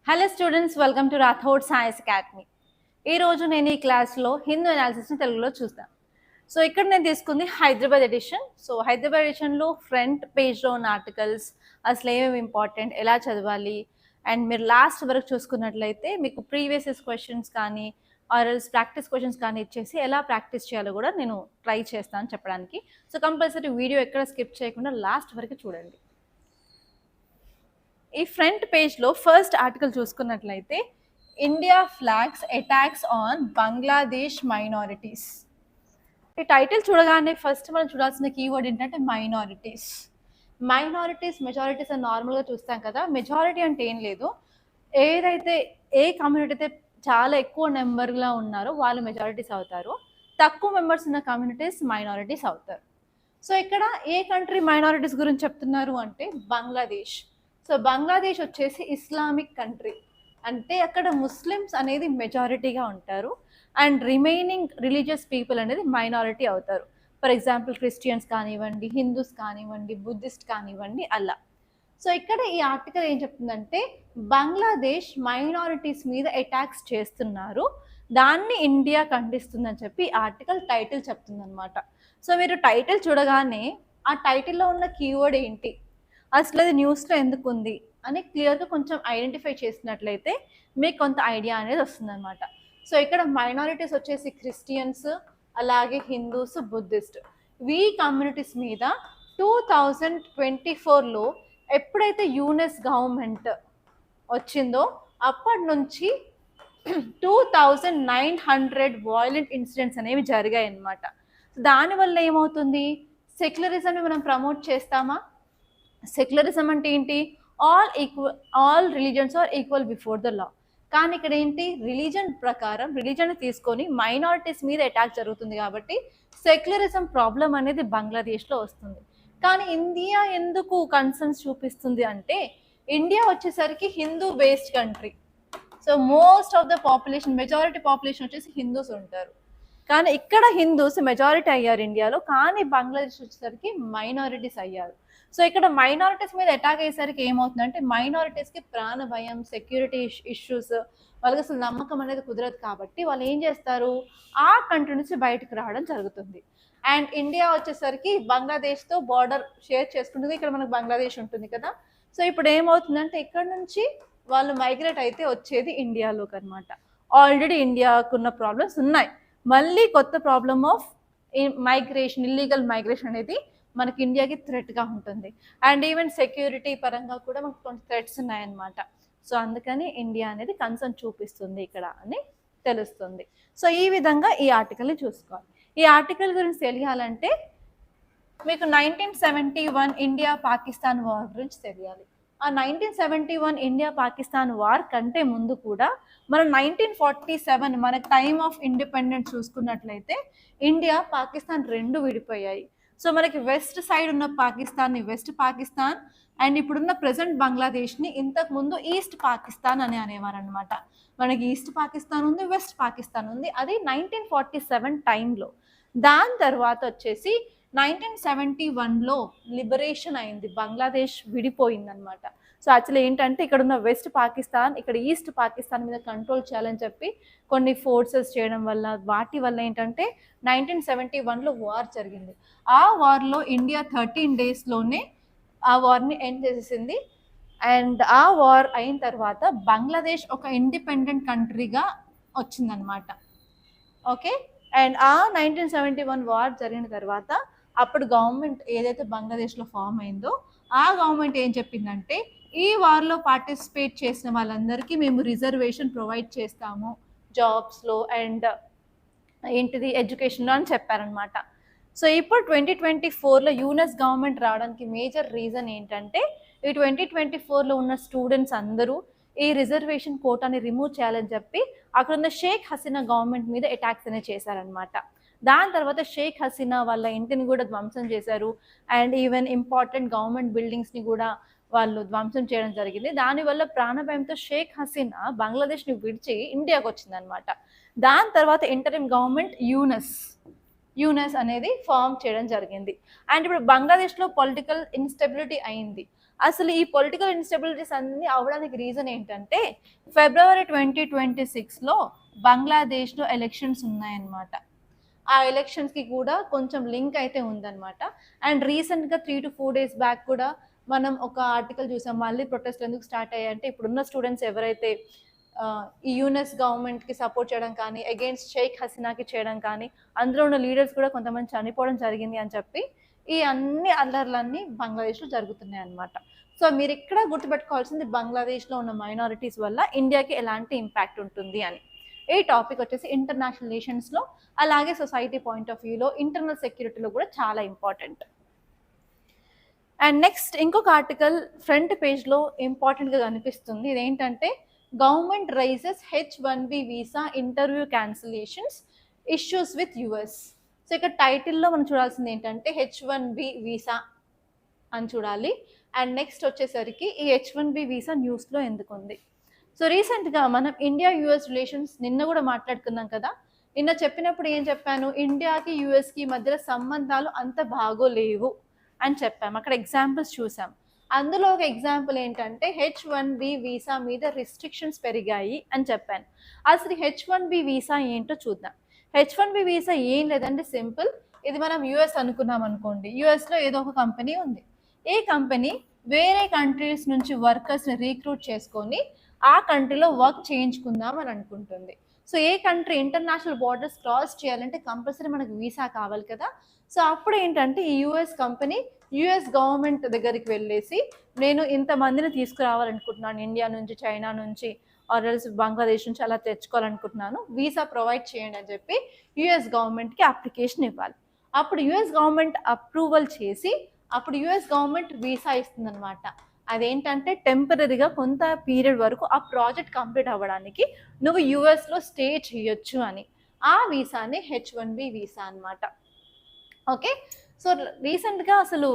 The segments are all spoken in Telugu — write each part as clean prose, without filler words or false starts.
Hello students, welcome to Rathod science academy. ఈరోజు నేను ఈ క్లాస్లో హిందూ అనాలిసిస్ని తెలుగులో చూస్తాను. సో ఇక్కడ నేను తీసుకుంది హైదరాబాద్ ఎడిషన్. సో హైదరాబాద్ ఎడిషన్లో ఫ్రంట్ పేజ్లో ఉన్న ఆర్టికల్స్ అసలు ఏమేమి ఇంపార్టెంట్, ఎలా చదవాలి, అండ్ మీరు లాస్ట్ వరకు చూసుకున్నట్లయితే మీకు ప్రీవియస్ క్వశ్చన్స్ కానీ ఆర్ఎల్స్ ప్రాక్టీస్ క్వశ్చన్స్ కానీ ఇచ్చేసి ఎలా ప్రాక్టీస్ చేయాలో కూడా నేను ట్రై చేస్తాను చెప్పడానికి. సో కంపల్సరీ వీడియో ఎక్కడ స్కిప్ చేయకుండా లాస్ట్ వరకు చూడండి. ఈ ఫ్రంట్ పేజ్లో ఫస్ట్ ఆర్టికల్ చూసుకున్నట్లయితే India flags attacks on Bangladesh minorities. ఈ టైటిల్ చూడగానే ఫస్ట్ మనం చూడాల్సిన కీవర్డ్ ఏంటంటే మైనారిటీస్. మెజారిటీస్ అని నార్మల్గా చూస్తాం కదా. మెజారిటీ అంటే ఏం లేదు, ఏదైతే ఏ కమ్యూనిటీ అయితే చాలా ఎక్కువ నెంబర్గా ఉన్నారో వాళ్ళు మెజారిటీస్ అవుతారు, తక్కువ మెంబర్స్ ఉన్న కమ్యూనిటీస్ మైనారిటీస్ అవుతారు. సో ఇక్కడ ఏ కంట్రీ మైనారిటీస్ గురించి చెప్తున్నారు అంటే బంగ్లాదేశ్. సో బంగ్లాదేశ్ వచ్చేసి ఇస్లామిక్ కంట్రీ, అంటే అక్కడ ముస్లిమ్స్ అనేది మెజారిటీగా ఉంటారు అండ్ రిమైనింగ్ రిలీజియస్ పీపుల్ అనేది మైనారిటీ అవుతారు. ఫర్ ఎగ్జాంపుల్ క్రిస్టియన్స్ కానివ్వండి, హిందూస్ కానివ్వండి, బుద్ధిస్ట్ కానివ్వండి, అలా. సో ఇక్కడ ఈ ఆర్టికల్ ఏం చెప్తుందంటే బంగ్లాదేశ్ మైనారిటీస్ మీద అటాక్స్ చేస్తున్నారు, దాన్ని ఇండియా ఖండిస్తుందని చెప్పి ఆర్టికల్ టైటిల్ చెప్తుందన్నమాట. సో మీరు టైటిల్ చూడగానే ఆ టైటిల్లో ఉన్న కీవర్డ్ ఏంటి, అసలు అది న్యూస్లో ఎందుకు ఉంది అని క్లియర్గా కొంచెం ఐడెంటిఫై చేసినట్లయితే మీకు కొంత ఐడియా అనేది వస్తుందన్నమాట. సో ఇక్కడ మైనారిటీస్ వచ్చేసి క్రిస్టియన్స్, అలాగే హిందూస్, బుద్ధిస్ట్, ఈ కమ్యూనిటీస్ మీద 2024లో ఎప్పుడైతే యుఎస్ గవర్నమెంట్ వచ్చిందో అప్పటి నుంచి 2900 వాయిలెంట్ ఇన్సిడెంట్స్ అనేవి జరిగాయి అన్నమాట. దానివల్ల ఏమవుతుంది, సెక్యులరిజంని మనం ప్రమోట్ చేస్తామా? సెక్యులరిజం అంటే ఏంటి, all religions are equal before the law. కానీ ఇక్కడ ఏంటి, రిలీజన్ ప్రకారం రిలీజన్ తీసుకొని మైనారిటీస్ మీద అటాక్ జరుగుతుంది కాబట్టి సెక్యులరిజం ప్రాబ్లం అనేది బంగ్లాదేశ్లో వస్తుంది. కానీ ఇండియా ఎందుకు కన్సర్న్స్ చూపిస్తుంది అంటే ఇండియా వచ్చేసరికి Hindu based country. So most of the population, majority population వచ్చేసి హిందూస్ ఉంటారు. కానీ ఇక్కడ హిందూస్ మెజారిటీ అయ్యారు ఇండియాలో, కానీ బంగ్లాదేశ్ వచ్చేసరికి మైనారిటీస్ అయ్యారు. సో ఇక్కడ మైనారిటీస్ మీద అటాక్ అయ్యేసరికి ఏమవుతుందంటే మైనారిటీస్కి ప్రాణ భయం, సెక్యూరిటీ ఇష్యూస్, వాళ్ళకి అసలు నమ్మకం అనేది కుదరదు కాబట్టి వాళ్ళు ఏం చేస్తారు, ఆ కంట్రీ నుంచి బయటకు రావడం జరుగుతుంది. అండ్ ఇండియా వచ్చేసరికి బంగ్లాదేశ్తో బార్డర్ షేర్ చేసుకుంటుంది, ఇక్కడ మనకు బంగ్లాదేశ్ ఉంటుంది కదా. సో ఇప్పుడు ఏమవుతుందంటే ఇక్కడ నుంచి వాళ్ళు మైగ్రేట్ అయితే వచ్చేది ఇండియాలోకి అనమాట. ఆల్రెడీ ఇండియాకున్న ప్రాబ్లమ్స్ ఉన్నాయి, మళ్ళీ కొత్త problem of migration, illegal migration అనేది మనకి ఇండియాకి థ్రెట్గా ఉంటుంది. అండ్ ఈవెన్ సెక్యూరిటీ పరంగా కూడా మనకు కొన్ని థ్రెట్స్ ఉన్నాయన్నమాట. సో అందుకని ఇండియా అనేది కన్సర్న్ చూపిస్తుంది ఇక్కడ అని తెలుస్తుంది. సో ఈ విధంగా ఈ ఆర్టికల్ని చూసుకోవాలి. ఈ ఆర్టికల్ గురించి తెలియాలంటే మీకు 1971 ఇండియా పాకిస్తాన్ వార్ గురించి తెలియాలి. ఆ 1971 ఇండియా పాకిస్తాన్ వార్ కంటే ముందు కూడా మనం 1947 మన టైమ్ ఆఫ్ ఇండిపెండెన్స్ చూసుకున్నట్లయితే ఇండియా పాకిస్తాన్ రెండు విడిపోయాయి. సో మనకి వెస్ట్ సైడ్ ఉన్న పాకిస్తాన్ని వెస్ట్ పాకిస్తాన్, అండ్ ఇప్పుడున్న ప్రజెంట్ బంగ్లాదేశ్ని ఇంతకు ముందు ఈస్ట్ పాకిస్తాన్ అని అనేవారు అనమాట. మనకి ఈస్ట్ పాకిస్తాన్ ఉంది, వెస్ట్ పాకిస్తాన్ ఉంది, అది 1947 టైంలో. దాని తర్వాత వచ్చేసి 1971లో లిబరేషన్ అయింది, బంగ్లాదేశ్ విడిపోయింది అనమాట. సో యాక్చువల్లీ ఏంటంటే ఇక్కడ ఉన్న వెస్ట్ పాకిస్తాన్, ఇక్కడ ఈస్ట్ పాకిస్తాన్ మీద కంట్రోల్ చేయాలని చెప్పి కొన్ని ఫోర్సెస్ చేయడం వల్ల, వాటి వల్ల ఏంటంటే 1971లో వార్ జరిగింది. ఆ వార్లో ఇండియా 13 డేస్లోనే ఆ వార్ని ఎండ్ చేసేసింది. అండ్ ఆ వార్ అయిన తర్వాత బంగ్లాదేశ్ ఒక ఇండిపెండెంట్ కంట్రీగా వచ్చిందనమాట. ఓకే. అండ్ ఆ 1971 వార్ జరిగిన తర్వాత అప్పుడు గవర్నమెంట్ ఏదైతే బంగ్లాదేశ్లో ఫామ్ అయిందో ఆ గవర్నమెంట్ ఏం చెప్పిందంటే ఈ వార్లో పార్టిసిపేట్ చేసిన వాళ్ళందరికీ మేము రిజర్వేషన్ ప్రొవైడ్ చేస్తాము జాబ్స్లో అండ్ ఏంటిది ఎడ్యుకేషన్లో అని చెప్పారనమాట. సో ఇప్పుడు 2024లో యుఎస్ గవర్నమెంట్ రావడానికి మేజర్ రీజన్ ఏంటంటే ఈ 2024లో ఉన్న స్టూడెంట్స్ అందరూ ఈ రిజర్వేషన్ కోటాని రిమూవ్ చేయాలని చెప్పి అక్కడ ఉన్న షేక్ హసీనా గవర్నమెంట్ మీద అటాక్స్ అనేవి చేశారనమాట. దాని తర్వాత షేక్ హసీనా వాళ్ళ ఇంటిని కూడా ధ్వంసం చేశారు అండ్ ఈవెన్ ఇంపార్టెంట్ గవర్నమెంట్ బిల్డింగ్స్ని కూడా వాళ్ళు ధ్వంసం చేయడం జరిగింది. దానివల్ల ప్రాణభయంతో షేక్ హసీనా బంగ్లాదేశ్ని విడిచి ఇండియాకి వచ్చిందనమాట. దాని తర్వాత ఇంటరిమ్ గవర్నమెంట్ యూనస్ అనేది ఫామ్ చేయడం జరిగింది. అండ్ ఇప్పుడు బంగ్లాదేశ్లో పొలిటికల్ ఇన్స్టెబిలిటీ అయింది. అసలు ఈ పొలిటికల్ ఇన్స్టెబిలిటీస్ అన్ని అవడానికి రీజన్ ఏంటంటే ఫిబ్రవరి 2026లో బంగ్లాదేశ్లో ఎలక్షన్స్ ఉన్నాయన్నమాట. ఆ ఎలక్షన్స్కి కూడా కొంచెం లింక్ అయితే ఉందన్నమాట. అండ్ రీసెంట్గా 3 to 4 days బ్యాక్ కూడా మనం ఒక ఆర్టికల్ చూసాం, మళ్ళీ ప్రొటెస్ట్ ఎందుకు స్టార్ట్ అయ్యాయంటే ఇప్పుడున్న స్టూడెంట్స్ ఎవరైతే ఈ యూఎస్ గవర్నమెంట్కి సపోర్ట్ చేయడం కానీ అగెయిన్స్ట్ షేక్ హసీనాకి చేయడం కానీ అందులో ఉన్న లీడర్స్ కూడా కొంతమంది చనిపోవడం జరిగింది అని చెప్పి ఈ అన్ని అల్లర్లన్నీ బంగ్లాదేశ్లో జరుగుతున్నాయి అన్నమాట. సో మీరు ఇక్కడ గుర్తుపెట్టుకోవాల్సింది బంగ్లాదేశ్లో ఉన్న మైనారిటీస్ వల్ల ఇండియాకి ఎలాంటి ఇంపాక్ట్ ఉంటుంది అని. ఈ టాపిక్ వచ్చేసి ఇంటర్నేషనల్ రిలేషన్స్లో అలాగే సొసైటీ పాయింట్ ఆఫ్ వ్యూలో ఇంటర్నల్ సెక్యూరిటీలో కూడా చాలా ఇంపార్టెంట్. అండ్ నెక్స్ట్ ఇంకొక ఆర్టికల్ ఫ్రంట్ పేజ్లో ఇంపార్టెంట్గా కనిపిస్తుంది. ఇదేంటంటే government raises H1B visa interview cancellations issues with US. So ఇక్కడ టైటిల్లో మనం చూడాల్సింది ఏంటంటే H1B వీసా అని చూడాలి. అండ్ నెక్స్ట్ వచ్చేసరికి ఈ H1B వీసా న్యూస్లో ఎందుకు ఉంది. సో రీసెంట్గా మనం ఇండియా యుఎస్ రిలేషన్స్ నిన్న కూడా మాట్లాడుకున్నాం కదా. నిన్న చెప్పినప్పుడు ఏం చెప్పాను, ఇండియాకి యుఎస్కి మధ్యలో సంబంధాలు అంత బాగోలేవు అని చెప్పాము. అక్కడ ఎగ్జాంపుల్స్ చూసాం. అందులో ఒక ఎగ్జాంపుల్ ఏంటంటే H1B వీసా మీద రిస్ట్రిక్షన్స్ పెరిగాయి అని చెప్పాను. అసలు H1B వీసా ఏంటో చూద్దాం. H1B వీసా ఏం లేదంటే సింపుల్, ఇది మనం యుఎస్ అనుకున్నాం అనుకోండి. యుఎస్లో ఏదో ఒక కంపెనీ ఉంది. ఈ కంపెనీ వేరే కంట్రీస్ నుంచి వర్కర్స్ని రీక్రూట్ చేసుకొని ఆ కంట్రీలో వర్క్ చేయించుకుందాం అని అనుకుంటుంది. సో ఏ కంట్రీ ఇంటర్నేషనల్ బార్డర్స్ క్రాస్ చేయాలంటే కంపల్సరీ మనకు వీసా కావాలి కదా. సో అప్పుడు ఏంటంటే ఈ యుఎస్ కంపెనీ యుఎస్ గవర్నమెంట్ దగ్గరికి వెళ్ళేసి నేను ఇంతమందిని తీసుకురావాలనుకుంటున్నాను, ఇండియా నుంచి, చైనా నుంచి, ఆర్ఎల్స్ బంగ్లాదేశ్ నుంచి అలా తెచ్చుకోవాలనుకుంటున్నాను, వీసా ప్రొవైడ్ చేయండి అని చెప్పి యుఎస్ గవర్నమెంట్కి అప్లికేషన్ ఇవ్వాలి. అప్పుడు యుఎస్ గవర్నమెంట్ అప్రూవల్ చేసి అప్పుడు యుఎస్ గవర్నమెంట్ వీసా ఇస్తుంది అనమాట. అదేంటంటే టెంపరీగా కొంత పీరియడ్ వరకు ఆ ప్రాజెక్ట్ కంప్లీట్ అవ్వడానికి నువ్వు యుఎస్లో స్టే చేయొచ్చు అని. ఆ వీసాని H1B వీసా అనమాట. ఓకే, సో రీసెంట్గా అసలు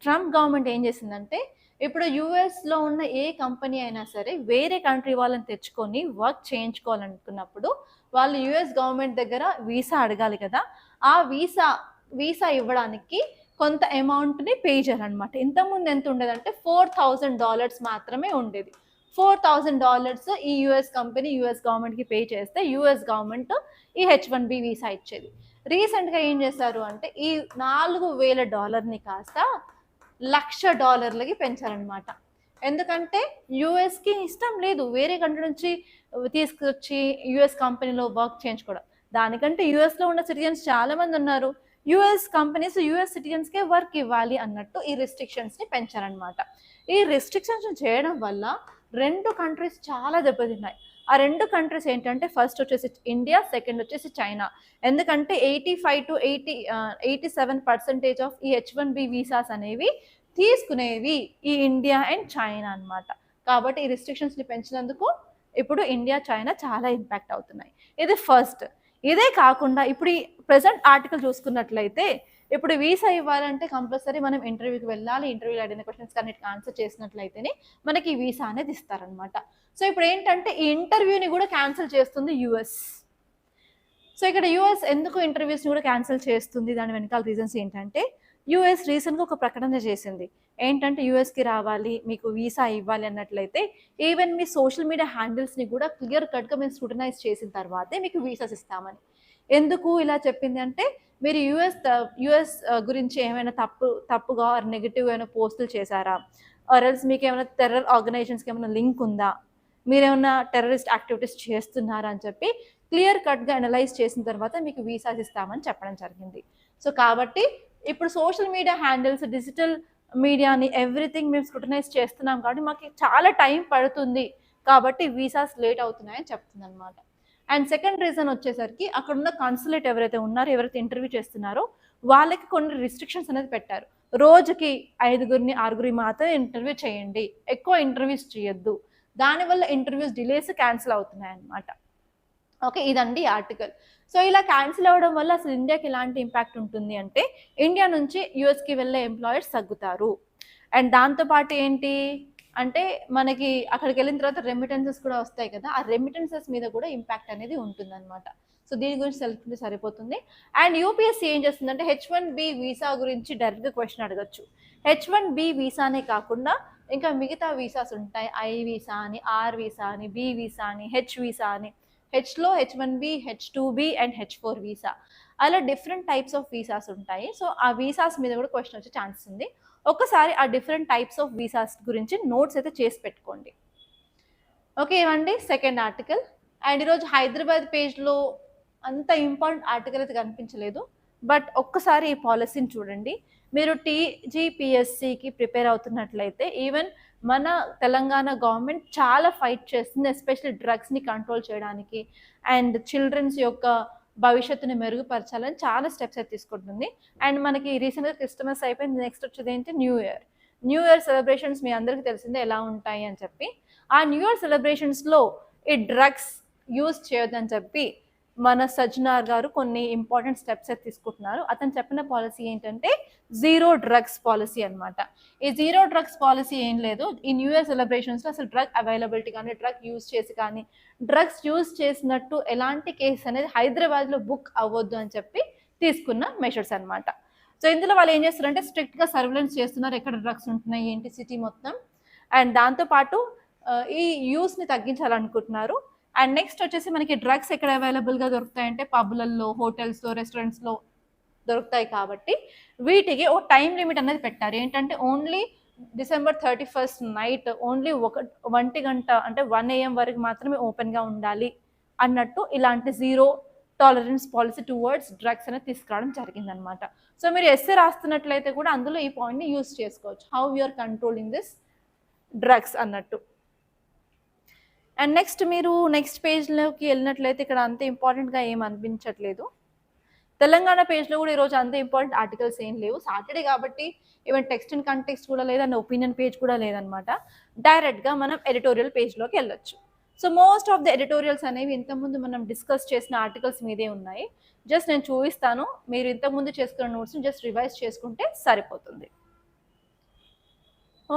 ట్రంప్ గవర్నమెంట్ ఏం చేసిందంటే ఇప్పుడు యుఎస్లో ఉన్న ఏ కంపెనీ అయినా సరే వేరే కంట్రీ వాళ్ళని తెచ్చుకొని వర్క్ చేయించుకోవాలనుకున్నప్పుడు వాళ్ళు యుఎస్ గవర్నమెంట్ దగ్గర వీసా అడగాలి కదా. ఆ వీసా ఇవ్వడానికి కొంత అమౌంట్ని పే చేయాలన్నమాట. ఇంతకుముందు ఎంత ఉండేదంటే $4,000 మాత్రమే ఉండేది. $4,000 ఈ యుఎస్ కంపెనీ యుఎస్ గవర్నమెంట్కి పే చేస్తే యుఎస్ గవర్నమెంట్ ఈ H1B వీసా ఇచ్చేది. రీసెంట్గా ఏం చేశారు అంటే ఈ $4,000 కాస్త $1,00,000 పెంచారనమాట. ఎందుకంటే యుఎస్కి ఇష్టం లేదు వేరే కంట్రీ నుంచి తీసుకొచ్చి యుఎస్ కంపెనీలో వర్క్ చేయించుకోవడం. దానికంటే యుఎస్లో ఉన్న సిటిజన్స్ చాలామంది ఉన్నారు. యుఎస్ కంపెనీస్ యుఎస్ సిటిజన్స్కే వర్క్ ఇవ్వాలి అన్నట్టు ఈ రిస్ట్రిక్షన్స్ని పెంచారనమాట. ఈ రిస్ట్రిక్షన్స్ చేయడం వల్ల 2 కంట్రీస్ చాలా దెబ్బతిన్నాయి. ఆ 2 కంట్రీస్ ఏంటంటే ఫస్ట్ వచ్చేసి ఇండియా, సెకండ్ వచ్చేసి చైనా. ఎందుకంటే 85 to 87% ఆఫ్ ఈ H1B వీసాస్ అనేవి తీసుకునేవి ఈ ఇండియా అండ్ చైనా అనమాట. కాబట్టి ఈ రిస్ట్రిక్షన్స్ని పెంచినందుకు ఇప్పుడు ఇండియా, చైనా చాలా ఇంపాక్ట్ అవుతున్నాయి. ఇది ఫస్ట్. ఇదే కాకుండా ఇప్పుడు ఈ ప్రెసెంట్ ఆర్టికల్ చూసుకున్నట్లయితే ఇప్పుడు వీసా ఇవ్వాలంటే కంపల్సరీ మనం ఇంటర్వ్యూకి వెళ్ళాలి. ఇంటర్వ్యూలో అడిగిన క్వశ్చన్స్ అన్నిటికి ఆన్సర్ చేసినట్లయితేనే మనకి వీసా అనేది ఇస్తారనమాట. సో ఇప్పుడు ఏంటంటే ఈ ఇంటర్వ్యూని కూడా క్యాన్సిల్ చేస్తుంది యుఎస్. సో ఇక్కడ యుఎస్ ఎందుకు ఇంటర్వ్యూస్ని కూడా క్యాన్సిల్ చేస్తుంది, దాని వెనకాల రీజన్స్ ఏంటంటే యుఎస్ రీసెంట్గా ఒక ప్రకటన చేసింది. ఏంటంటే యుఎస్కి రావాలి, మీకు వీసా ఇవ్వాలి అన్నట్లయితే ఈవెన్ మీ సోషల్ మీడియా హ్యాండిల్స్ని కూడా క్లియర్ కట్గా మేము స్క్రూటనైజ్ చేసిన తర్వాతే మీకు వీసాస్ ఇస్తామని. ఎందుకు ఇలా చెప్పింది అంటే మీరు యుఎస్ గురించి ఏమైనా తప్పుగా ఆర్ నెగిటివ్ ఏమైనా పోస్టులు చేశారా, ఆర్ ఎల్స్ మీకు ఏమైనా టెర్రర్ ఆర్గనైజేషన్స్కి ఏమైనా లింక్ ఉందా, మీరేమైనా టెర్రరిస్ట్ యాక్టివిటీస్ చేస్తున్నారా అని చెప్పి క్లియర్ కట్గా అనలైజ్ చేసిన తర్వాత మీకు వీసాస్ ఇస్తామని చెప్పడం జరిగింది. సో కాబట్టి ఇప్పుడు సోషల్ మీడియా హ్యాండిల్స్, డిజిటల్ మీడియాని ఎవ్రీథింగ్ మేము స్క్రూటనైజ్ చేస్తున్నాం కాబట్టి మాకు చాలా టైం పడుతుంది కాబట్టి వీసాస్ లేట్ అవుతున్నాయని చెప్తుంది అనమాట. అండ్ సెకండ్ రీజన్ వచ్చేసరికి అక్కడ ఉన్న కాన్సులేట్ ఎవరైతే ఉన్నారో, ఎవరైతే ఇంటర్వ్యూ చేస్తున్నారో వాళ్ళకి కొన్ని రిస్ట్రిక్షన్స్ అనేది పెట్టారు. రోజుకి 5-6 మాత్రమే ఇంటర్వ్యూ చేయండి, ఎక్కువ ఇంటర్వ్యూస్ చేయొద్దు. దానివల్ల ఇంటర్వ్యూస్ డిలేస్ క్యాన్సిల్ అవుతున్నాయి అన్నమాట. ఓకే, ఇదండి ఆర్టికల్. సో ఇలా క్యాన్సిల్ అవ్వడం వల్ల అసలు ఇండియాకి ఎలాంటి ఇంపాక్ట్ ఉంటుంది అంటే ఇండియా నుంచి యుఎస్కి వెళ్ళే ఎంప్లాయర్స్ తగ్గుతారు. అండ్ దాంతోపాటు ఏంటి అంటే మనకి అక్కడికి వెళ్ళిన తర్వాత రెమిటెన్సెస్ కూడా వస్తాయి కదా, ఆ రెమిటెన్సెస్ మీద కూడా ఇంపాక్ట్ అనేది ఉంటుందన్నమాట. సో దీని గురించి తెలుసుకుంటే సరిపోతుంది. అండ్ యూపీఎస్సీ ఏం చేస్తుందంటే H1B వీసా గురించి డైరెక్ట్గా క్వశ్చన్ అడగచ్చు. H1B వీసానే కాకుండా ఇంకా మిగతా వీసాస్ ఉంటాయి, ఐ వీసా అని, ఆర్ వీసా అని, బి వీసా అని, హెచ్ వీసా అని. హెచ్లో H1B, H2B and H4 visa, అలా డిఫరెంట్ టైప్స్ ఆఫ్ వీసాస్ ఉంటాయి. సో ఆ వీసాస్ మీద కూడా క్వశ్చన్ వచ్చే ఛాన్స్ ఉంది. ఒకసారి ఆ డిఫరెంట్ టైప్స్ ఆఫ్ వీసాస్ గురించి నోట్స్ అయితే చేసి పెట్టుకోండి. ఓకే ఇవ్వండి సెకండ్ ఆర్టికల్. అండ్ ఈరోజు హైదరాబాద్ పేజ్లో అంత ఇంపార్టెంట్ ఆర్టికల్ అయితే కనిపించలేదు, బట్ ఒక్కసారి ఈ పాలసీని చూడండి. మీరు TGPSCకి ప్రిపేర్ అవుతున్నట్లయితే ఈవెన్ మన తెలంగాణ గవర్నమెంట్ చాలా ఫైట్ చేస్తుంది, ఎస్పెషల్లీ డ్రగ్స్ని కంట్రోల్ చేయడానికి అండ్ చిల్డ్రన్స్ యొక్క భవిష్యత్తుని మెరుగుపరచాలని చాలా స్టెప్స్ అయితే తీసుకుంటుంది. అండ్ మనకి రీసెంట్గా క్రిస్టమస్ అయిపోయింది, నెక్స్ట్ వచ్చేది ఏంటి న్యూ ఇయర్ సెలబ్రేషన్స్ మీ అందరికీ తెలిసిందే ఎలా ఉంటాయి అని చెప్పి. ఆ న్యూ ఇయర్ సెలబ్రేషన్స్లో ఈ డ్రగ్స్ యూజ్ చేయొద్దని చెప్పి మన సజ్జనార్ గారు కొన్ని ఇంపార్టెంట్ స్టెప్స్ అయితే తీసుకుంటున్నారు. అతను చెప్పిన పాలసీ ఏంటంటే జీరో డ్రగ్స్ పాలసీ అనమాట. ఈ జీరో డ్రగ్స్ పాలసీ ఏం లేదు, ఈ న్యూ ఇయర్ సెలబ్రేషన్స్లో అసలు డ్రగ్ అవైలబిలిటీ కానీ డ్రగ్ యూజ్ చేసి కానీ డ్రగ్స్ యూజ్ చేసినట్టు ఎలాంటి కేసు అనేది హైదరాబాద్లో బుక్ అవ్వద్దు అని చెప్పి తీసుకున్న మెషర్స్ అనమాట. సో ఇందులో వాళ్ళు ఏం చేస్తారంటే స్ట్రిక్ట్గా సర్వేలెన్స్ చేస్తున్నారు, ఎక్కడ డ్రగ్స్ ఉంటున్నాయి ఏంటి సిటీ మొత్తం. అండ్ దాంతోపాటు ఈ యూస్ని తగ్గించాలనుకుంటున్నారు. అండ్ నెక్స్ట్ వచ్చేసి మనకి డ్రగ్స్ ఎక్కడ అవైలబుల్గా దొరుకుతాయంటే పబ్లలో, హోటల్స్లో, రెస్టారెంట్స్లో దొరుకుతాయి. కాబట్టి వీటికి ఓ టైం లిమిట్ అనేది పెట్టారు. ఏంటంటే only December 31st night only 1 గంట అంటే 1 AM వరకు మాత్రమే ఓపెన్గా ఉండాలి అన్నట్టు ఇలాంటి zero tolerance policy towards drugs అనేది తీసుకురావడం జరిగిందనమాట. సో మీరు ఎస్ఏ రాస్తున్నట్లయితే కూడా అందులో ఈ పాయింట్ని యూజ్ చేసుకోవచ్చు, how you're controlling this drugs అన్నట్టు. అండ్ నెక్స్ట్ మీరు నెక్స్ట్ పేజ్లోకి వెళ్ళినట్లయితే ఇక్కడ అంత ఇంపార్టెంట్గా ఏం అనిపించట్లేదు. తెలంగాణ పేజ్లో కూడా ఈరోజు అంత ఇంపార్టెంట్ ఆర్టికల్స్ ఏం లేవు, సాటర్డే కాబట్టి ఈవెన్ టెక్స్ట్ అండ్ కంటెక్స్ట్ కూడా లేదండి, ఒపీనియన్ పేజ్ కూడా లేదనమాట. డైరెక్ట్గా మనం ఎడిటోరియల్ పేజ్లోకి వెళ్ళొచ్చు. So most of the editorials అనేవి ఇంతకుముందు మనం డిస్కస్ చేసిన ఆర్టికల్స్ మీదే ఉన్నాయి. జస్ట్ నేను చూపిస్తాను, మీరు ఇంతకుముందు చేసుకున్న నోట్స్ని జస్ట్ రివైజ్ చేసుకుంటే సరిపోతుంది.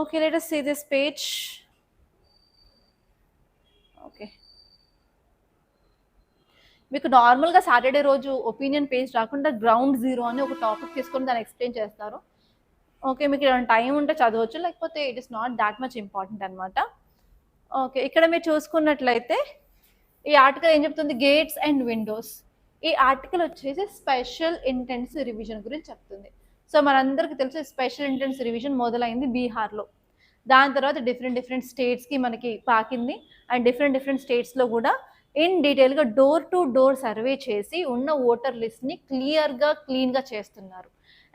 Okay, let us see this page. Okay, మీకు నార్మల్గా సాటర్డే రోజు ఒపీనియన్ పేజ్ రాకుండా గ్రౌండ్ జీరో అని ఒక టాపిక్ తీసుకొని దాన్ని ఎక్స్ప్లెయిన్ చేస్తారు. ఓకే, మీకు ఏమైనా టైం ఉంటే చదవచ్చు, లేకపోతే it is not that much important అనమాట. ఓకే, ఇక్కడ మీరు చూసుకున్నట్లయితే ఈ ఆర్టికల్ ఏం చెప్తుంది, గేట్స్ అండ్ విండోస్. ఈ ఆర్టికల్ వచ్చేసి స్పెషల్ ఇంటెన్సివ్ రివిజన్ గురించి చెప్తుంది. సో మనందరికీ తెలిసి స్పెషల్ ఇంటెన్సివ్ రివిజన్ మొదలైంది బీహార్లో, దాని తర్వాత డిఫరెంట్ స్టేట్స్కి మనకి పాకింది. అండ్ డిఫరెంట్ స్టేట్స్లో కూడా ఇన్ డీటెయిల్గా డోర్ టు డోర్ సర్వే చేసి ఉన్న ఓటర్ లిస్ట్ని క్లీన్గా చేస్తున్నారు.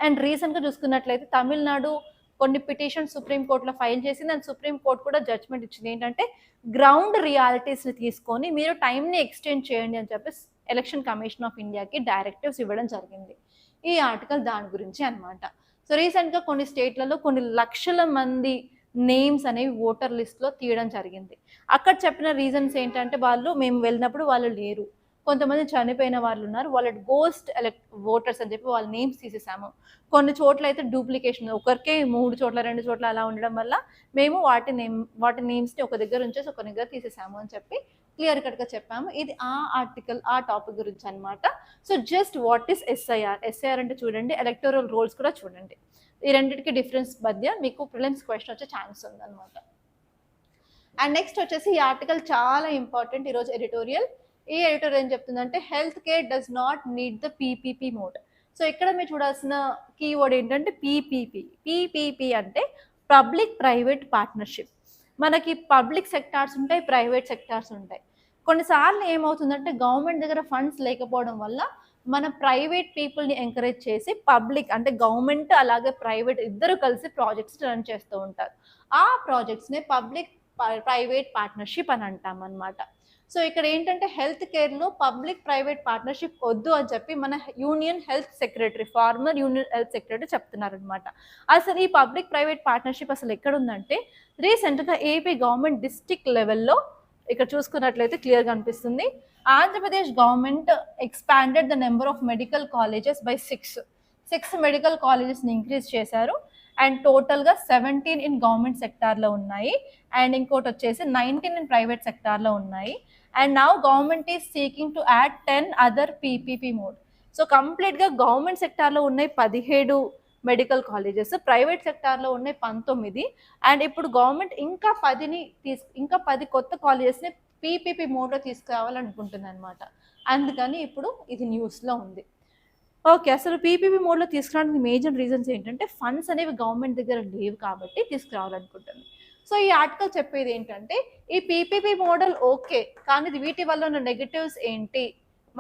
అండ్ రీసెంట్గా చూసుకున్నట్లయితే తమిళనాడు కొన్ని పిటిషన్ సుప్రీంకోర్టులో ఫైల్ చేసింది, అండ్ సుప్రీంకోర్టు కూడా జడ్జ్మెంట్ ఇచ్చింది. ఏంటంటే గ్రౌండ్ రియాలిటీస్ని తీసుకొని మీరు టైంని ఎక్స్టెండ్ చేయండి అని చెప్పి ఎలక్షన్ కమిషన్ ఆఫ్ ఇండియాకి డైరెక్టివ్స్ ఇవ్వడం జరిగింది. ఈ ఆర్టికల్ దాని గురించి అనమాట. సో రీసెంట్గా కొన్ని స్టేట్లలో కొన్ని లక్షల మంది నేమ్స్ అనేవి ఓటర్ లిస్ట్లో తీయడం జరిగింది. అక్కడ చెప్పిన రీజన్స్ ఏంటంటే మేము వెళ్ళినప్పుడు వాళ్ళు లేరు, కొంతమంది చనిపోయిన వాళ్ళు ఉన్నారు, వాళ్ళ గోస్ట్ ఓటర్స్ అని చెప్పి వాళ్ళ నేమ్స్ తీసేసాము. కొన్ని చోట్ల అయితే డూప్లికేషన్, ఒకరికే 3 చోట్ల 2 చోట్ల అలా ఉండడం వల్ల మేము వాటి నేమ్స్ని ఒక దగ్గర ఉంచేసి ఒక దగ్గర తీసేసాము అని చెప్పి క్లియర్ కట్గా చెప్పాము. ఇది ఆ ఆర్టికల్ ఆ టాపిక్ గురించి అనమాట. So just what is SIR అంటే చూడండి, ఎలక్టోరల్ రోల్స్ కూడా చూడండి. ఈ రెండింటికి డిఫరెన్స్ మధ్య మీకు ప్రిలిమ్స్ క్వశ్చన్ వచ్చే ఛాన్స్ ఉందన్నమాట. అండ్ నెక్స్ట్ వచ్చేసి ఈ ఆర్టికల్ చాలా ఇంపార్టెంట్ ఈరోజు ఎడిటోరియల్. ఈ ఎడిటోరియల్ ఏం చెప్తుందంటే health care does not need the PPP mode. So ఇక్కడ మీరు చూడాల్సిన కీవర్డ్ ఏంటంటే పీపీపీ అంటే పబ్లిక్ ప్రైవేట్ పార్ట్నర్షిప్. మనకి పబ్లిక్ సెక్టార్స్ ఉంటాయి, ప్రైవేట్ సెక్టార్స్ ఉంటాయి. కొన్నిసార్లు ఏమవుతుందంటే గవర్నమెంట్ దగ్గర ఫండ్స్ లేకపోవడం వల్ల మన ప్రైవేట్ పీపుల్ని ఎంకరేజ్ చేసి పబ్లిక్ అంటే గవర్నమెంట్ అలాగే ప్రైవేట్ ఇద్దరు కలిసి ప్రాజెక్ట్స్ రన్ చేస్తూ ఉంటారు. ఆ ప్రాజెక్ట్స్ని పబ్లిక్ ప్రైవేట్ పార్ట్నర్షిప్ అని అంటాం అనమాట. సో ఇక్కడ ఏంటంటే హెల్త్ కేర్లో పబ్లిక్ ప్రైవేట్ పార్ట్నర్షిప్ వద్దు అని చెప్పి మన ఫార్మర్ యూనియన్ హెల్త్ సెక్రటరీ చెప్తున్నారనమాట. అసలు ఈ పబ్లిక్ ప్రైవేట్ పార్ట్నర్షిప్ అసలు ఎక్కడుందంటే రీసెంట్గా ఏపీ గవర్నమెంట్ డిస్ట్రిక్ట్ లెవెల్లో ఇక్కడ చూసుకున్నట్లయితే క్లియర్గా అనిపిస్తుంది. Andhra Pradesh government expanded the number of medical colleges by 6 medical కాలేజెస్ని increase చేశారు. అండ్ టోటల్గా 17 ఇన్ గవర్నమెంట్ సెక్టార్లో ఉన్నాయి, అండ్ ఇంకోటి వచ్చేసి 19 ఇన్ ప్రైవేట్ సెక్టార్లో ఉన్నాయి. And now government is seeking to add 10 other PPP mode. So కంప్లీట్గా గవర్నమెంట్ సెక్టార్లో ఉన్నాయి 17 మెడికల్ కాలేజెస్. ప్రైవేట్ సెక్టార్లో ఉన్నాయి 19 అండ్ ఇప్పుడు గవర్నమెంట్ ఇంకా 10 కొత్త కాలేజెస్ని పీపీపీ మోడ్లో తీసుకురావాలనుకుంటుంది అనమాట. అందుకని ఇప్పుడు ఇది న్యూస్లో ఉంది. ఓకే. అసలు పీపీపీ మోడ్లో తీసుకురావడానికి మేజర్ రీజన్స్ ఏంటంటే ఫండ్స్ అనేవి గవర్నమెంట్ దగ్గర లేవు కాబట్టి తీసుకురావాలనుకుంటుంది. సో ఈ ఆర్టికల్ చెప్పేది ఏంటంటే ఈ పీపీపీ మోడల్ ఓకే, కానీ వీటి వల్ల ఉన్న నెగటివ్స్ ఏంటి,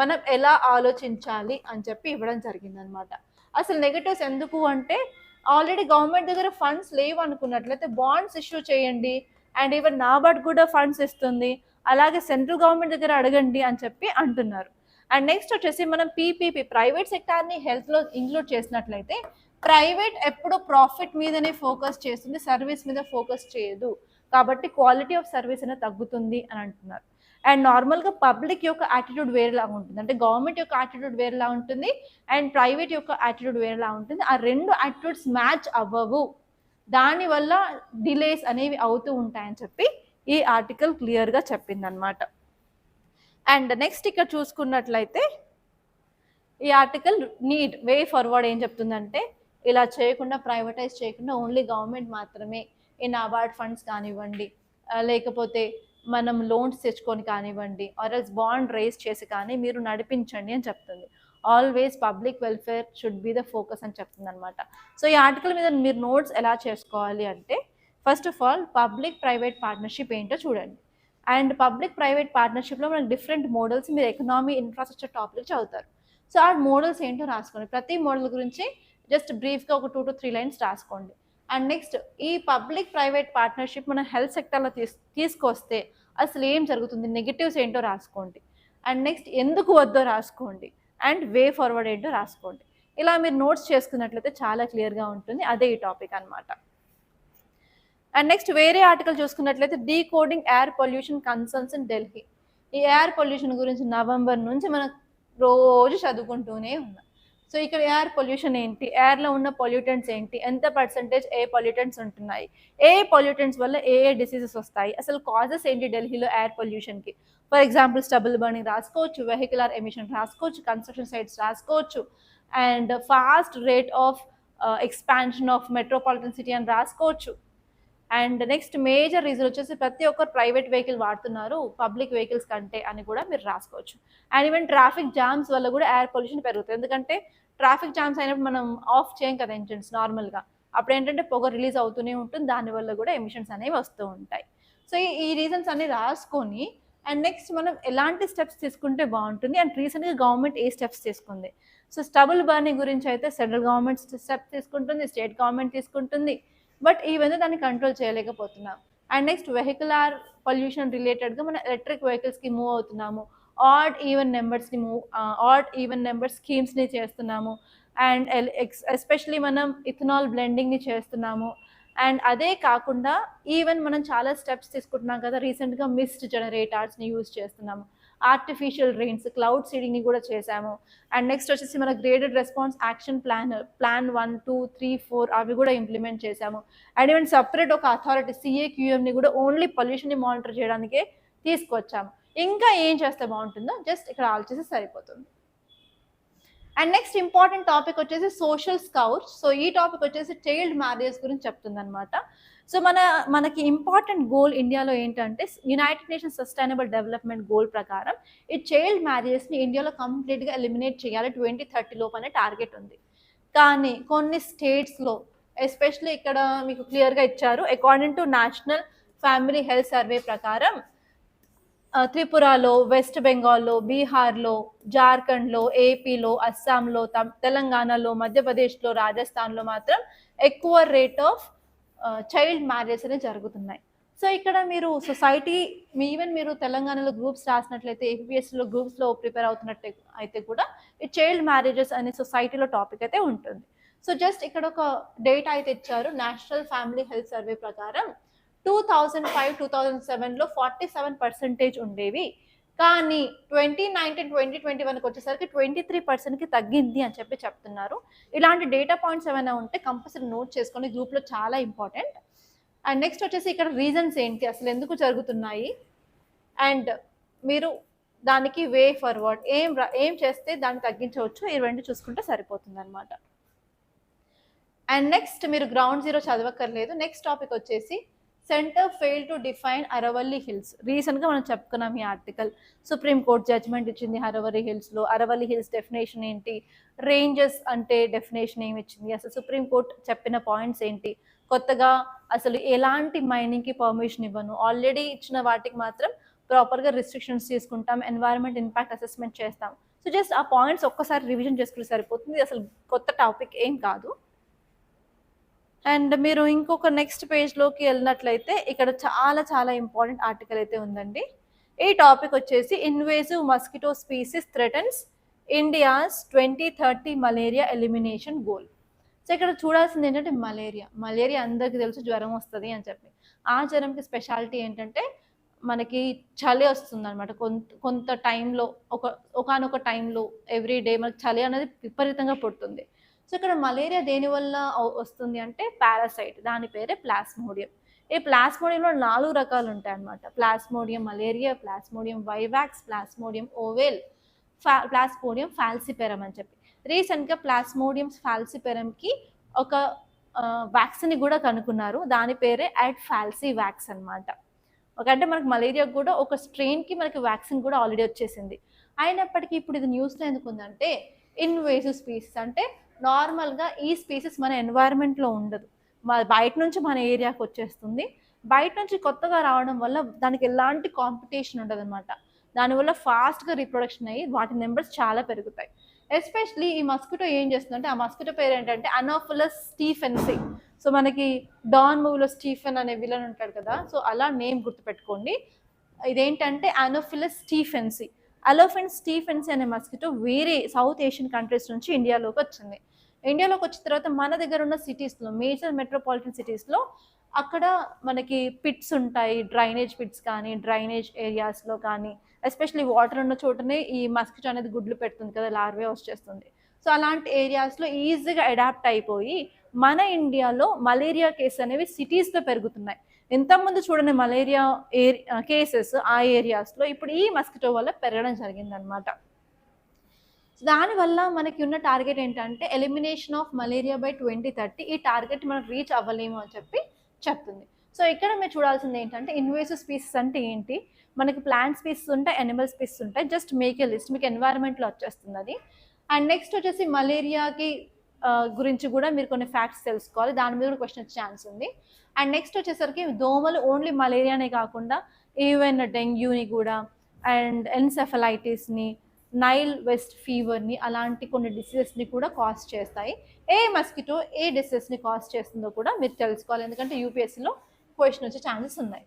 మనం ఎలా ఆలోచించాలి అని చెప్పి ఇవ్వడం జరిగిందనమాట. అసలు నెగటివ్స్ ఎందుకు అంటే ఆల్రెడీ గవర్నమెంట్ దగ్గర ఫండ్స్ లేవు అనుకున్నట్లయితే బాండ్స్ ఇష్యూ చేయండి అండ్ ఈవెన్ నాబార్డ్ కూడా ఫండ్స్ ఇస్తుంది, అలాగే సెంట్రల్ గవర్నమెంట్ దగ్గర అడగండి అని చెప్పి అంటున్నారు. అండ్ నెక్స్ట్ వచ్చేసి మనం పీపీపీ ప్రైవేట్ సెక్టార్ని హెల్త్లో ఇంక్లూడ్ చేసినట్లయితే ప్రైవేట్ ఎప్పుడు ప్రాఫిట్ మీదనే ఫోకస్ చేస్తుంది, సర్వీస్ మీద ఫోకస్ చేయదు, కాబట్టి క్వాలిటీ ఆఫ్ సర్వీస్ అనేది తగ్గుతుంది అని అంటున్నారు. అండ్ నార్మల్గా పబ్లిక్ యొక్క యాటిట్యూడ్ వేరేలా ఉంటుంది, అంటే గవర్నమెంట్ యొక్క యాటిట్యూడ్ వేరేలా ఉంటుంది అండ్ ప్రైవేట్ యొక్క యాటిట్యూడ్ వేరేలా ఉంటుంది. ఆ రెండు యాటిట్యూడ్స్ మ్యాచ్ అవ్వవు, దానివల్ల డిలేస్ అనేవి అవుతూ ఉంటాయని చెప్పి ఈ ఆర్టికల్ క్లియర్గా చెప్పిందనమాట. అండ్ నెక్స్ట్ ఇక్కడ చూసుకున్నట్లయితే ఈ ఆర్టికల్ నీడ్ వే ఫార్వర్డ్ ఏం చెప్తుందంటే ఇలా చేయకుండా, ప్రైవేటైజ్ చేయకుండా ఓన్లీ గవర్నమెంట్ మాత్రమే ఈ నాబార్డ్ ఫండ్స్ కానివ్వండి, లేకపోతే మనం లోన్స్ తెచ్చుకొని కానివ్వండి, ఆర్ఎల్స్ బాండ్ రేస్ చేసి కానీ మీరు నడిపించండి అని చెప్తుంది. Always public welfare should be the focus అని చెప్తుంది అనమాట. సో ఈ ఆర్టికల్ మీద మీరు నోట్స్ ఎలా చేసుకోవాలి అంటే first of all public private partnership ఏంటో చూడండి. అండ్ పబ్లిక్ ప్రైవేట్ పార్ట్నర్షిప్లో మనకు డిఫరెంట్ మోడల్స్ మీరు ఎకనామీ ఇన్ఫ్రాస్ట్రక్చర్ టాపిక్ చదువుతారు. సో ఆ మోడల్స్ ఏంటో రాసుకోండి, ప్రతి మోడల్ గురించి జస్ట్ బ్రీఫ్గా ఒక 2 to 3 లైన్స్ రాసుకోండి. అండ్ నెక్స్ట్ ఈ పబ్లిక్ ప్రైవేట్ పార్ట్నర్షిప్ మన హెల్త్ సెక్టర్లో తీసుకొస్తే అసలు ఏం జరుగుతుంది, నెగిటివ్స్ ఏంటో రాసుకోండి. అండ్ నెక్స్ట్ ఎందుకు వద్దో రాసుకోండి అండ్ వే ఫార్వర్డ్ ఏంటో రాసుకోండి. ఇలా మీరు నోట్స్ చేసుకున్నట్లయితే చాలా క్లియర్గా ఉంటుంది, అదే ఈ టాపిక్ అనమాట. అండ్ నెక్స్ట్ వేరే ఆర్టికల్ చూసుకున్నట్లయితే decoding air pollution concerns in Delhi. ఈ ఎయిర్ పొల్యూషన్ గురించి నవంబర్ నుంచి మనం రోజు చదువుకుంటూనే ఉన్నాం. సో ఇక్కడ ఎయిర్ పొల్యూషన్ ఏంటి, ఎయిర్లో ఉన్న పొల్యూటెంట్స్ ఏంటి, ఎంత పర్సంటేజ్ ఏ పొల్యూటెంట్స్ ఉంటున్నాయి, ఏ పొల్యూటెంట్స్ వల్ల ఏ డిసీజెస్ వస్తాయి, అసలు కాజెస్ ఏంటి ఢిల్లీలో ఎయిర్ పొల్యూషన్కి. ఫర్ ఎగ్జాంపుల్ స్టబుల్ బర్నింగ్ రాసుకోవచ్చు, వెహికులర్ ఎమిషన్ రాసుకోవచ్చు, కన్స్ట్రక్షన్ సైట్స్ రాసుకోవచ్చు, and fast rate of expansion of metropolitan city అని రాసుకోవచ్చు. అండ్ నెక్స్ట్ మేజర్ రీజన్ వచ్చేసి ప్రతి ఒక్కరు ప్రైవేట్ వెహికల్ వాడుతున్నారు పబ్లిక్ వెహికల్స్ కంటే అని కూడా మీరు రాసుకోవచ్చు. అండ్ ఈవెన్ ట్రాఫిక్ జామ్స్ వల్ల కూడా ఎయిర్ పొల్యూషన్ పెరుగుతుంది, ఎందుకంటే ట్రాఫిక్ జామ్స్ అయినప్పుడు మనం ఆఫ్ చేయం కదా ఇంజిన్స్ నార్మల్గా, అప్పుడు ఏంటంటే పొగ రిలీజ్ అవుతూనే ఉంటుంది, దానివల్ల కూడా ఎమిషన్స్ అనేవి వస్తూ ఉంటాయి. సో ఈ రీజన్స్ అన్ని రాసుకొని అండ్ నెక్స్ట్ మనం ఎలాంటి స్టెప్స్ తీసుకుంటే బాగుంటుంది అండ్ రీసెంట్గా గవర్నమెంట్ ఏ స్టెప్స్ తీసుకుంది. సో స్టబుల్ బర్నింగ్ గురించి అయితే సెంట్రల్ గవర్నమెంట్ స్టెప్స్ తీసుకుంటుంది, స్టేట్ గవర్నమెంట్ తీసుకుంటుంది, బట్ ఈవెన్ దాన్ని కంట్రోల్ చేయలేకపోతున్నాం. అండ్ నెక్స్ట్ వెహికులర్ పొల్యూషన్ రిలేటెడ్గా మనం ఎలక్ట్రిక్ వెహికల్స్కి మూవ్ అవుతున్నాము, ఆడ్ ఈవెన్ నెంబర్స్ స్కీమ్స్ని చేస్తున్నాము, అండ్ ఎస్పెషలీ మనం ఇథనాల్ బ్లెండింగ్ని చేస్తున్నాము. అండ్ అదే కాకుండా ఈవెన్ మనం చాలా స్టెప్స్ తీసుకుంటున్నాం కదా, రీసెంట్గా మిస్ట్ జనరేటర్స్ని యూజ్ చేస్తున్నాము, ఆర్టిఫిషియల్ రెయిన్స్, క్లౌడ్ సీడింగ్ని కూడా చేశాము. అండ్ నెక్స్ట్ వచ్చేసి మన గ్రేడెడ్ రెస్పాన్స్ యాక్షన్ ప్లాన్ 1, 2, 3, 4 అవి కూడా ఇంప్లిమెంట్ చేశాము. అండ్ ఈవెన్ సపరేట్ ఒక అథారిటీ CAQMని కూడా ఓన్లీ పొల్యూషన్ని మానిటర్ చేయడానికే తీసుకొచ్చాము. ఇంకా ఏం చేస్తే బాగుంటుందో జస్ట్ ఇక్కడ ఆలోచిస్తే సరిపోతుంది. అండ్ నెక్స్ట్ ఇంపార్టెంట్ టాపిక్ వచ్చేసి సోషల్ స్కౌట్స్. సో ఈ టాపిక్ వచ్చేసి చైల్డ్ మ్యారేజ్ గురించి చెప్తుంది అనమాట. సో మనకి ఇంపార్టెంట్ గోల్ ఇండియాలో ఏంటంటే United nations sustainable development goal ప్రకారం ఈ చైల్డ్ మ్యారేజెస్ని ఇండియాలో కంప్లీట్గా ఎలిమినేట్ చేయాలి 2030 లోపు అనే టార్గెట్ ఉంది. కానీ కొన్ని స్టేట్స్లో ఎస్పెషల్లీ ఇక్కడ మీకు క్లియర్గా ఇచ్చారు, according to national family health survey ప్రకారం త్రిపురలో, వెస్ట్ బెంగాల్లో, బీహార్లో, జార్ఖండ్లో, ఏపీలో, అస్సాంలో, తెలంగాణలో, మధ్యప్రదేశ్లో, రాజస్థాన్లో మాత్రం ఎక్కువ రేట్ ఆఫ్ చైల్డ్ మ్యారేజెస్ అనేవి జరుగుతున్నాయి. సో ఇక్కడ మీరు సొసైటీ ఈవెన్ మీరు తెలంగాణలో గ్రూప్స్ రాసినట్లయితే, ఏపీఎస్లో గ్రూప్స్లో ప్రిపేర్ అవుతున్నట్టు అయితే కూడా ఈ చైల్డ్ మ్యారేజెస్ అనే సొసైటీలో టాపిక్ అయితే ఉంటుంది. సో జస్ట్ ఇక్కడ ఒక డేటా అయితే ఇచ్చారు, నేషనల్ ఫ్యామిలీ హెల్త్ సర్వే ప్రకారం 2005-2007లో 47% ఉండేవి, కానీ 2019-2021కి వచ్చేసరికి 23%కి తగ్గింది అని చెప్పి చెప్తున్నారు. ఇలాంటి డేటా పాయింట్స్ ఏమైనా ఉంటే కంపల్సరీ నోట్ చేసుకొని, గ్రూప్లో చాలా ఇంపార్టెంట్. అండ్ నెక్స్ట్ వచ్చేసి ఇక్కడ రీజన్స్ ఏంటి, అసలు ఎందుకు జరుగుతున్నాయి, అండ్ మీరు దానికి వే ఫార్వర్డ్ ఏం చేస్తే దాన్ని తగ్గించవచ్చు, ఈ రెండు చూసుకుంటే సరిపోతుంది అనమాట. అండ్ నెక్స్ట్ మీరు గ్రౌండ్ జీరో చదవక్కర్లేదు. నెక్స్ట్ టాపిక్ వచ్చేసి centre fail to define Aravalli hills. రీసెంట్గా మనం చెప్పుకున్నాం ఈ ఆర్టికల్. సుప్రీం కోర్ట్ జడ్జ్మెంట్ ఇచ్చింది అరవల్లి హిల్స్లో. అరవల్లి హిల్స్ డెఫినేషన్ ఏంటి, రేంజెస్ అంటే డెఫినేషన్ ఏమి ఇచ్చింది, అసలు సుప్రీం కోర్ట్ చెప్పిన పాయింట్స్ ఏంటి, కొత్తగా అసలు ఎలాంటి మైనింగ్కి పర్మిషన్ ఇవ్వను, ఆల్రెడీ ఇచ్చిన వాటికి మాత్రం ప్రాపర్గా రిస్ట్రిక్షన్స్ తీసుకుంటాం, ఎన్వైరన్మెంట్ ఇంపాక్ట్ అసెస్మెంట్ చేస్తాం. సో జస్ట్ ఆ పాయింట్స్ ఒక్కసారి రివిజన్ చేసుకుంటే సరిపోతుంది, అసలు కొత్త టాపిక్ ఏం కాదు. అండ్ మీరు ఇంకొక నెక్స్ట్ పేజ్లోకి వెళ్ళినట్లయితే ఇక్కడ చాలా చాలా ఇంపార్టెంట్ ఆర్టికల్ అయితే ఉందండి. ఈ టాపిక్ వచ్చేసి invasive mosquito species threatens India's 2030 malaria elimination goal. So ఇక్కడ చూడాల్సింది ఏంటంటే మలేరియా అందరికీ తెలుసు, జ్వరం వస్తుంది అని చెప్పి. ఆ జ్వరంకి స్పెషాలిటీ ఏంటంటే మనకి చలి వస్తుంది అనమాట. కొంత టైంలో ఒకనొక టైంలో ఎవ్రీ డే మనకి చలి అనేది విపరీతంగా పుడుతుంది. సో ఇక్కడ మలేరియా దేనివల్ల వస్తుంది అంటే పారాసైట్, దాని పేరే ప్లాస్మోడియం. ఈ ప్లాస్మోడియంలో 4 రకాలు ఉంటాయి అన్నమాట. Plasmodium malaria, plasmodium vivax, plasmodium ovale, plasmodium falciparum అని చెప్పి. రీసెంట్గా ప్లాస్మోడియం ఫాల్సిపెరమ్కి ఒక వ్యాక్సిన్ కూడా కనుక్కున్నారు, దాని పేరే అడ్ఫాల్సీ వ్యాక్స్ అనమాట. అంటే మనకు మలేరియా కూడా ఒక స్ట్రెయిన్కి మనకి వ్యాక్సిన్ కూడా ఆల్రెడీ వచ్చేసింది. అయినప్పటికీ ఇప్పుడు ఇది న్యూస్లో ఎందుకు ఉందంటే ఇన్వేసివ్ స్పీసీస్, అంటే నార్మల్గా ఈ స్పీసీస్ మన ఎన్వైరన్మెంట్లో ఉండదు, బయట నుంచి మన ఏరియాకి వచ్చేస్తుంది. బయట నుంచి కొత్తగా రావడం వల్ల దానికి ఎలాంటి కాంపిటీషన్ ఉండదు అనమాట. దానివల్ల ఫాస్ట్గా రీప్రొడక్షన్ అయ్యి వాటి నెంబర్స్ చాలా పెరుగుతాయి. ఎస్పెషలీ ఈ మస్కిటో ఏం చేస్తుందంటే, ఆ మస్కిటో పేరు ఏంటంటే అనోఫిలస్ స్టీఫెన్సీ. సో మనకి డాన్ మూవీలో స్టీఫెన్ అనే విలన్ ఉంటాడు కదా, సో అలా నేమ్ గుర్తుపెట్టుకోండి. ఇదేంటంటే అనోఫిలస్ స్టీఫెన్సీ. అలోఫిన్ స్టీఫెన్సీ అనే మస్కిటో వేరే సౌత్ ఏషియన్ కంట్రీస్ నుంచి ఇండియాలోకి వచ్చింది. ఇండియాలోకి వచ్చిన తర్వాత మన దగ్గర ఉన్న సిటీస్లో, మేజర్ మెట్రోపాలిటన్ సిటీస్లో అక్కడ మనకి పిట్స్ ఉంటాయి, డ్రైనేజ్ పిట్స్ కానీ డ్రైనేజ్ ఏరియాస్లో కానీ, ఎస్పెషలీ వాటర్ ఉన్న చోటనే ఈ మస్కిటో అనేది గుడ్లు పెడుతుంది కదా, లార్వే వచ్చేస్తుంది. సో అలాంటి ఏరియాస్లో ఈజీగా అడాప్ట్ అయిపోయి మన ఇండియాలో మలేరియా కేసు అనేవి సిటీస్లో పెరుగుతున్నాయి. ఇంతకుముందు చూడని మలేరియా కేసెస్ ఆ ఏరియాస్లో ఇప్పుడు ఈ మస్కిటో వల్ల పెరగడం జరిగిందనమాట. దానివల్ల మనకి ఉన్న టార్గెట్ ఏంటంటే ఎలిమినేషన్ ఆఫ్ మలేరియా బై 2030. ఈ టార్గెట్ మనం రీచ్ అవ్వలేము అని చెప్పి చెప్తుంది. సో ఇక్కడ మీరు చూడాల్సింది ఏంటంటే ఇన్వేసివ్ స్పీసీస్ అంటే ఏంటి, మనకి ప్లాంట్ స్పీసీస్ ఉంటాయి, యానిమల్ స్పీసీస్ ఉంటాయి. జస్ట్ మేక్ ఏ లిస్ట్, మీకు ఎన్వైరన్మెంట్లో వచ్చేస్తుంది అది. అండ్ నెక్స్ట్ వచ్చేసి మలేరియాకి గురించి కూడా మీరు కొన్ని ఫ్యాక్ట్స్ తెలుసుకోవాలి, దాని మీద కూడా క్వశ్చన్ వచ్చే ఛాన్స్ ఉంది. అండ్ నెక్స్ట్ వచ్చేసరికి దోమలు ఓన్లీ మలేరియానే కాకుండా ఈవెన్ డెంగ్యూని కూడా, అండ్ ఎన్సెఫలైటిస్ని, నైల్ వెస్ట్ ఫీవర్ని, అలాంటి కొన్ని డిసీజెస్ని కూడా కాజ్ చేస్తాయి. ఏ మస్కిటో ఏ డిసీజెస్ని కాజ్ చేస్తుందో కూడా మీరు తెలుసుకోవాలి, ఎందుకంటే యూపీఎస్సీలో క్వశ్చన్ వచ్చే ఛాన్సెస్ ఉన్నాయి.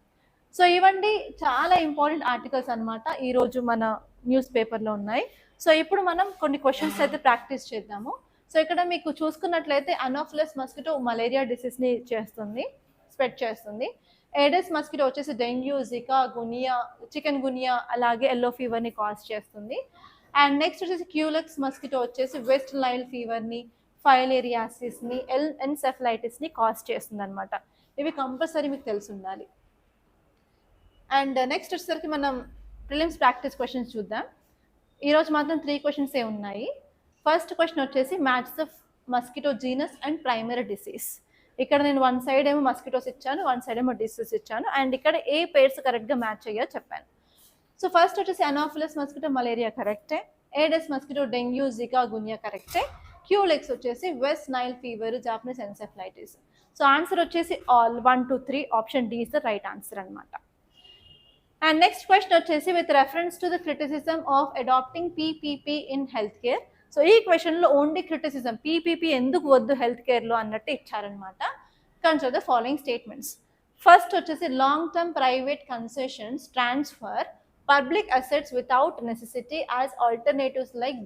సో ఇవండి చాలా ఇంపార్టెంట్ ఆర్టికల్స్ అనమాట ఈరోజు మన న్యూస్ పేపర్లో ఉన్నాయి. సో ఇప్పుడు మనం కొన్ని క్వశ్చన్స్ అయితే ప్రాక్టీస్ చేద్దాము. సో ఇక్కడ మీకు చూసుకున్నట్లయితే అనోఫిలస్ మస్కిటో మలేరియా డిసీజ్ని స్ప్రెడ్ చేస్తుంది. ఏడెస్ మస్కిటో వచ్చేసి డెంగ్యూ, జికా, గునియా, చికెన్ గునియా, అలాగే ఎల్లో ఫీవర్ని కాజ్ చేస్తుంది. అండ్ నెక్స్ట్ వచ్చేసి క్యూలెక్స్ మస్కిటో వచ్చేసి వెస్ట్ నైల్ ఫీవర్ని, ఫైలేరియాసిస్ని, ఎన్సెఫలైటిస్ని కాజ్ చేస్తుంది అనమాట. ఇవి కంపల్సరీ మీకు తెలిసి ఉండాలి. అండ్ నెక్స్ట్ వచ్చేసరికి మనం ప్రిలిమ్స్ ప్రాక్టీస్ క్వశ్చన్స్ చూద్దాం. ఈరోజు మాత్రం 3 క్వశ్చన్స్ ఉన్నాయి. ఫస్ట్ క్వశ్చన్ వచ్చేసి match the mosquito genus and primary disease. ఇక్కడ నేను 1 సైడ్ ఏమో మస్కిటోస్ ఇచ్చాను, 1 సైడ్ ఏమో డిసీజ్ ఇచ్చాను, అండ్ ఇక్కడ ఏ పేర్స్ కరెక్ట్గా మ్యాచ్ అయ్యో చెప్పాను. సో ఫస్ట్ వచ్చేసి అనోఫిలస్ మస్కిటో మలేరియా కరెక్టే, ఏడెస్ మస్కిటో డెంగ్యూ, జికా, గునియా కరెక్టే, క్యూలెక్స్ వచ్చేసి West Nile fever, Japanese encephalitis. So answer వచ్చేసి all 1, 2, 3 option D is the right answer అనమాట. అండ్ నెక్స్ట్ క్వశ్చన్ వచ్చేసి with reference to the criticism of adapting PPP in health care. So ఈ క్వశ్చన్లో ఓన్లీ క్రిటిసిజం, పీపీపీ ఎందుకు వద్దు హెల్త్ కేర్లో అన్నట్టు ఇచ్చారనమాట. Consider the following statements. First వచ్చేసి long term private concessions transfer public assets without necessity as alternatives like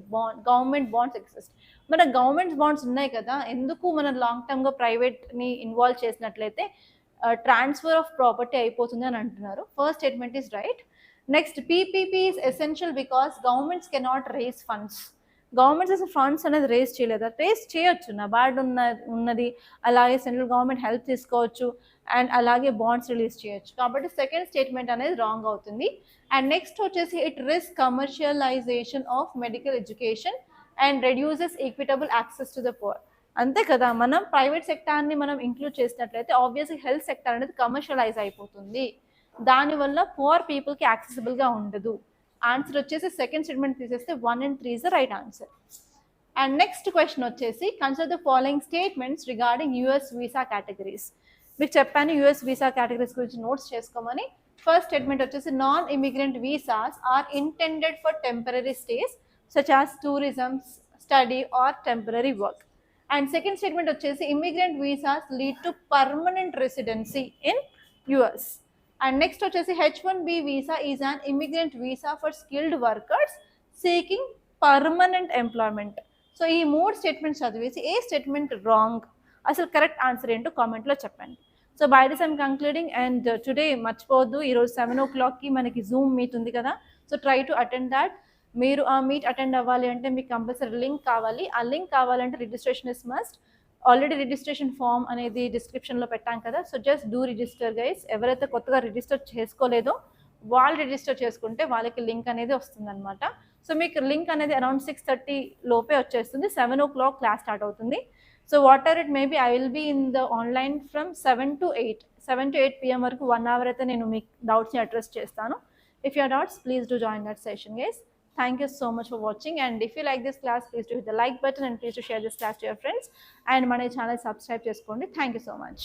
government bonds exist. మన గవర్నమెంట్ బాండ్స్ ఉన్నాయి కదా, ఎందుకు మనం లాంగ్ టర్మ్గా ప్రైవేట్ని ఇన్వాల్వ్ చేసినట్లయితే ట్రాన్స్ఫర్ ఆఫ్ ప్రాపర్టీ అయిపోతుంది అని అంటున్నారు. First statement is right. Next, PPP is essential because governments cannot raise funds. Governments అసలు ఫండ్స్ అనేది రేస్ చేయలేదు, రేస్ చేయొచ్చు, నబార్డ్ ఉన్నది, అలాగే సెంట్రల్ గవర్నమెంట్ హెల్ప్ తీసుకోవచ్చు, అండ్ అలాగే బాండ్స్ రిలీజ్ చేయొచ్చు. కాబట్టి సెకండ్ స్టేట్మెంట్ అనేది రాంగ్ అవుతుంది. అండ్ నెక్స్ట్ వచ్చేసి it risk commercialisation of medical education and reduces equitable access to the poor. అంతే కదా, మనం ప్రైవేట్ సెక్టార్ని మనం ఇంక్లూడ్ చేసినట్లయితే ఆబ్వియస్లీ హెల్త్ సెక్టార్ అనేది కమర్షియలైజ్ అయిపోతుంది, దానివల్ల పువర్ పీపుల్కి యాక్సెసిబుల్గా ఉండదు. ఆన్సర్ వచ్చేసి సెకండ్ స్టేట్మెంట్ తీసేస్తే 1 and 3 is the right answer. And next question వచ్చేసి consider the following statements regarding US visa categories. మీకు చెప్పాను యూఎస్ వీసా కేటగిరీస్ గురించి నోట్స్ చేసుకోమని. ఫస్ట్ స్టేట్మెంట్ వచ్చేసి non immigrant visas are intended for temporary stays such as tourism, study or temporary work. And second statement వచ్చేసి immigrant visas lead to permanent residency in US. And next వచ్చేసి H1B visa is an immigrant visa for skilled workers seeking permanent employment. So ఈ 3 స్టేట్మెంట్స్ చదివేసి ఏ స్టేట్మెంట్ రాంగ్, అసలు కరెక్ట్ ఆన్సర్ ఏంటో కామెంట్లో చెప్పండి. So by this I'm concluding. And today మర్చిపోవద్దు, ఈరోజు 7 o'clockకి మనకి జూమ్ మీట్ ఉంది కదా, so try to attend that. మీరు ఆ మీట్ అటెండ్ అవ్వాలి అంటే మీకు కంపల్సరీ లింక్ కావాలి. ఆ లింక్ కావాలంటే registration is must. Already registration form అనేది డిస్క్రిప్షన్లో పెట్టాం కదా, so just do register guys. ఎవరైతే కొత్తగా రిజిస్టర్ చేసుకోలేదో వాళ్ళు రిజిస్టర్ చేసుకుంటే వాళ్ళకి లింక్ అనేది వస్తుందన్నమాట. సో మీకు లింక్ అనేది అరౌండ్ 6:30 లోపే వచ్చేస్తుంది. 7 o'clock క్లాస్ స్టార్ట్ అవుతుంది. So whatever it may be I will be in the online from 7 to 8 PM వరకు 1 hour అయితే నేను మీకు డౌట్స్ని అడ్రస్ చేస్తాను. If you have doubts, please do join that session, guys. Thank you so much for watching, and if you like this class, please do hit the like button and please do share this class to your friends, and my channel subscribe cheskondi. Thank you so much.